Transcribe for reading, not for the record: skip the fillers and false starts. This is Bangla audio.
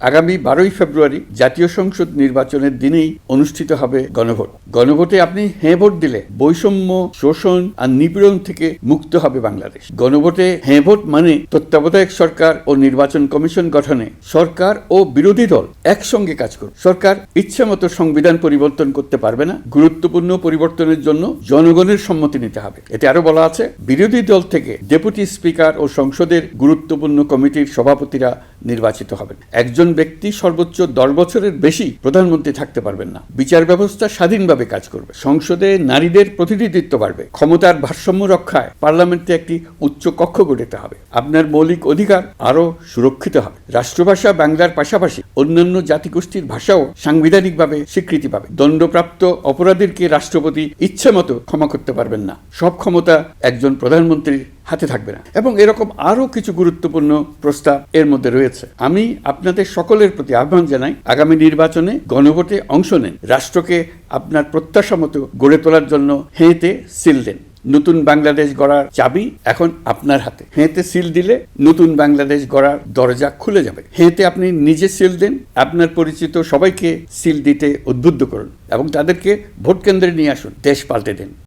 আগামী 12ই ফেব্রুয়ারি জাতীয় সংসদ নির্বাচনের দিনেই অনুষ্ঠিত হবে গণভোট। গণভোটে আপনি হ্যাঁ ভোট দিলে বৈষম্য, শোষণ আর নিপীড়ন থেকে মুক্ত হবে বাংলাদেশ। গণভোটে হ্যাঁ ভোট মানে তত্ত্বাবধায়ক সরকার ও নির্বাচন কমিশন গঠনে সরকার ও বিরোধী দল একসঙ্গে কাজ করবে। সরকার ইচ্ছামতো সংবিধান পরিবর্তন করতে পারবে না। গুরুত্বপূর্ণ পরিবর্তনের জন্য জনগণের সম্মতি নিতে হবে। এতে আরো বলা আছে, বিরোধী দল থেকে ডেপুটি স্পিকার ও সংসদের গুরুত্বপূর্ণ কমিটির সভাপতিরা নির্বাচিত হবেন। একজন ব্যক্তি সর্বোচ্চ 10 বছরের বেশি প্রধানমন্ত্রী থাকতে পারবেন না। বিচার ব্যবস্থা স্বাধীনভাবে কাজ করবে। সংসদে নারীদের প্রতিনিধিত্ব বাড়বে। ক্ষমতার ভারসাম্য রক্ষায় পার্লামেন্টে একটি উচ্চ কক্ষ গঠিত হবে। আপনার মৌলিক অধিকার আরো সুরক্ষিত হবে। রাষ্ট্রভাষা বাংলার পাশাপাশি অন্যান্য জাতিগোষ্ঠীর ভাষাও সাংবিধানিকভাবে স্বীকৃতি পাবে। দণ্ডপ্রাপ্ত অপরাধীকে রাষ্ট্রপতি ইচ্ছামতো ক্ষমা করতে পারবেন না। সব ক্ষমতা একজন প্রধানমন্ত্রীর হাতে থাকবে না। এবং এরকম আরো কিছু গুরুত্বপূর্ণ প্রস্তাব এর মধ্যে রয়েছে। আমি আপনাদের সকলের প্রতি আহ্বান জানাই, আগামী নির্বাচনে গণভোটে অংশ নেন। রাষ্ট্রকে আপনার প্রত্যাশা মতো গড়ে তোলার জন্য হেঁতে সিল দেন। নতুন বাংলাদেশ গড়ার চাবি এখন আপনার হাতে। হেঁতে সিল দিলে নতুন বাংলাদেশ গড়ার দরজা খুলে যাবে। হেঁতে আপনি নিজে সিল দেন, আপনার পরিচিত সবাইকে সিল দিতে উদ্বুদ্ধ করুন এবং তাদেরকে ভোট কেন্দ্রে নিয়ে আসুন। দেশ পাল্টে দেন।